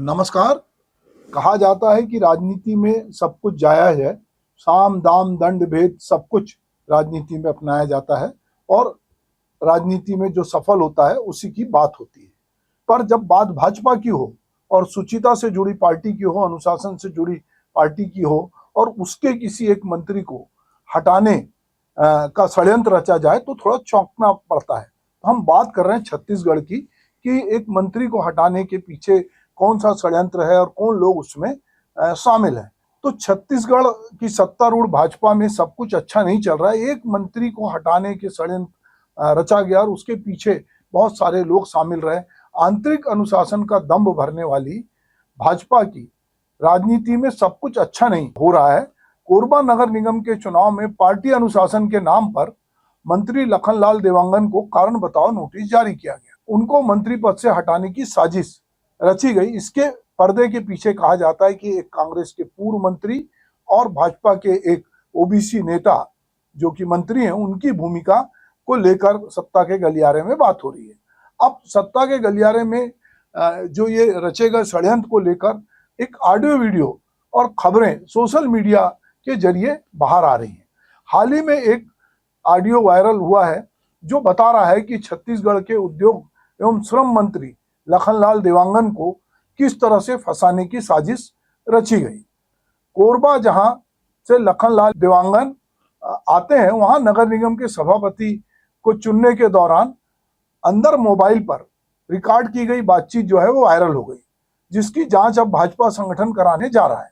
नमस्कार। कहा जाता है कि राजनीति में सब कुछ जायज है, साम दाम दंड भेद सब कुछ राजनीति में अपनाया जाता है और राजनीति में जो सफल होता है उसी की बात होती है। पर जब बात भाजपा की हो और शुचिता से जुड़ी पार्टी की हो, अनुशासन से जुड़ी पार्टी की हो और उसके किसी एक मंत्री को हटाने का षड्यंत्र रचा जाए तो थोड़ा चौंकना पड़ता है। हम बात कर रहे हैं छत्तीसगढ़ की कि एक मंत्री को हटाने के पीछे कौन सा षड्यंत्र है और कौन लोग उसमें शामिल हैं। तो छत्तीसगढ़ की सत्तारूढ़ भाजपा में सब कुछ अच्छा नहीं चल रहा है। एक मंत्री को हटाने के षड्यंत्र रचा गया और उसके पीछे बहुत सारे लोग शामिल रहे। आंतरिक अनुशासन का दंभ भरने वाली भाजपा की राजनीति में सब कुछ अच्छा नहीं हो रहा है। कोरबा नगर निगम के चुनाव में पार्टी अनुशासन के नाम पर मंत्री लखनलाल देवांगन को कारण बताओ नोटिस जारी किया गया। उनको मंत्री पद से हटाने की साजिश रची गई। इसके पर्दे के पीछे कहा जाता है कि एक कांग्रेस के पूर्व मंत्री और भाजपा के एक ओबीसी नेता जो कि मंत्री हैं, उनकी भूमिका को लेकर सत्ता के गलियारे में बात हो रही है। अब सत्ता के गलियारे में जो ये रचे गए षड्यंत्र को लेकर एक ऑडियो वीडियो और खबरें सोशल मीडिया के जरिए बाहर आ रही हैं। हाल ही में एक ऑडियो वायरल हुआ है जो बता रहा है कि छत्तीसगढ़ के उद्योग एवं श्रम मंत्री लखनलाल देवांगन को किस तरह से फंसाने की साजिश रची गई। कोरबा जहां से लखनलाल देवांगन आते हैं, वहां नगर निगम के सभापति को चुनने के दौरान अंदर मोबाइल पर रिकॉर्ड की गई बातचीत जो है वो वायरल हो गई, जिसकी जांच अब भाजपा संगठन कराने जा रहा है।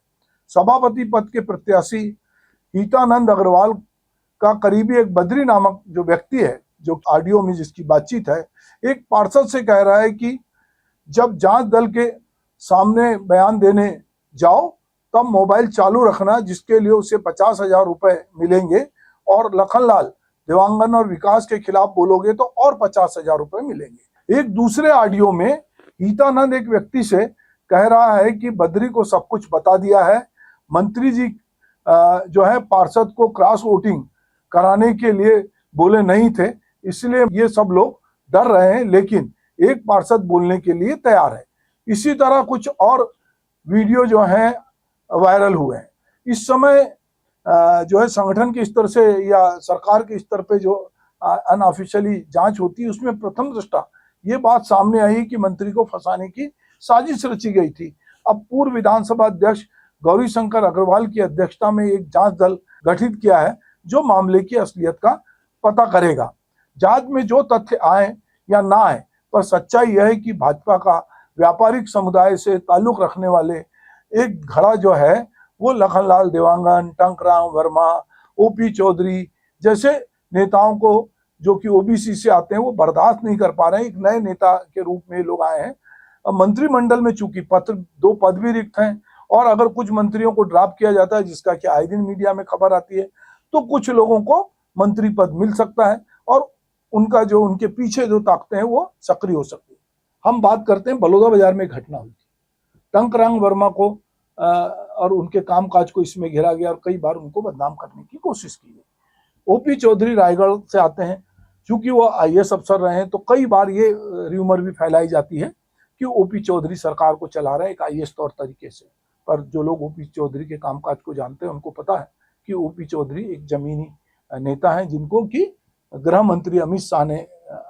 सभापति पद के प्रत्याशी गीतानंद अग्रवाल का करीबी एक बद्री नामक जो व्यक्ति है, जो ऑडियो में जिसकी बातचीत है, एक पार्षद से कह रहा है कि जब जांच दल के सामने बयान देने जाओ तब मोबाइल चालू रखना, जिसके लिए उसे 50,000 रुपए मिलेंगे, और लखनलाल देवांगन और विकास के खिलाफ बोलोगे तो और 50,000 रुपए मिलेंगे। एक दूसरे ऑडियो में गीतानंद एक व्यक्ति से कह रहा है कि बद्री को सब कुछ बता दिया है, मंत्री जी जो है पार्षद को क्रॉस वोटिंग कराने के लिए बोले नहीं थे, इसलिए ये सब लोग डर रहे हैं, लेकिन एक पार्षद बोलने के लिए तैयार है। इसी तरह कुछ और वीडियो जो हैं वायरल हुए हैं। इस समय जो है संगठन के स्तर से या सरकार के स्तर पे जो अनऑफिशियली जांच होती है, उसमें प्रथम दृष्टा ये बात सामने आई कि मंत्री को फंसाने की साजिश रची गई थी। अब पूर्व विधानसभा अध्यक्ष गौरीशंकर अग्रवाल की अध्यक्षता में एक जांच दल गठित किया है जो मामले की असलियत का पता करेगा। जांच में जो तथ्य आए या ना आए, पर सच्चाई यह है कि भाजपा का व्यापारिक समुदाय से ताल्लुक रखने वाले एक घड़ा जो है वो लखनलाल देवांगन, टंकराम वर्मा, ओपी चौधरी जैसे नेताओं को, जो कि ओबीसी से आते हैं, वो बर्दाश्त नहीं कर पा रहे हैं। एक नए नेता के रूप में लोग आए हैं। मंत्रिमंडल में चूंकि दो पद भी रिक्त हैं और अगर कुछ मंत्रियों को ड्रॉप किया जाता है, जिसका कि आए दिन मीडिया में खबर आती है, तो कुछ लोगों को मंत्री पद मिल सकता है और उनका जो उनके पीछे जो ताकतें हैं वो सक्रिय हो सकती है। हम बात करते हैं बलौदाबाजार में घटना हुई थी। टंकराम वर्मा को और उनके कामकाज को इसमें घेरा गया और कई बार उनको बदनाम करने की कोशिश की गई। ओपी चौधरी रायगढ़ से आते हैं, चूंकि वो आईएएस अफसर रहे हैं, तो कई बार ये र्यूमर भी फैलाई जाती है कि ओपी चौधरी सरकार को चला रहे हैं एक आईएएस तौर तरीके से। पर जो लोग ओपी चौधरी के कामकाज को जानते हैं उनको पता है कि ओपी चौधरी एक जमीनी नेता हैं, जिनको कि गृह मंत्री अमित शाह ने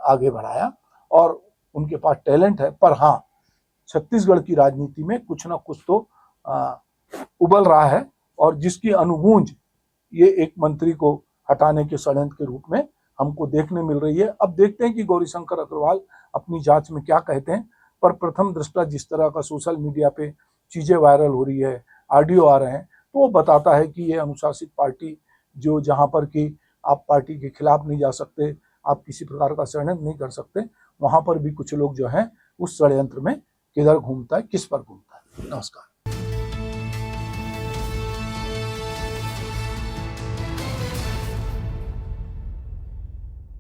आगे बढ़ाया और उनके पास टैलेंट है। पर हाँ, छत्तीसगढ़ की राजनीति में कुछ ना कुछ तो उबल रहा है और जिसकी अनुगूंज ये एक मंत्री को हटाने के षड्यंत्र के रूप में हमको देखने मिल रही है। अब देखते हैं कि गौरीशंकर अग्रवाल अपनी जांच में क्या कहते हैं। पर प्रथम दृष्टा जिस तरह का सोशल मीडिया पे चीजें वायरल हो रही है, ऑडियो आ रहे हैं, तो वो बताता है कि ये अनुशासित पार्टी जो जहां पर कि आप पार्टी के खिलाफ नहीं जा सकते, आप किसी प्रकार का षड्यंत्र नहीं कर सकते, वहां पर भी कुछ लोग जो हैं उस षड्यंत्र में किधर घूमता है, किस पर घूमता है। नमस्कार।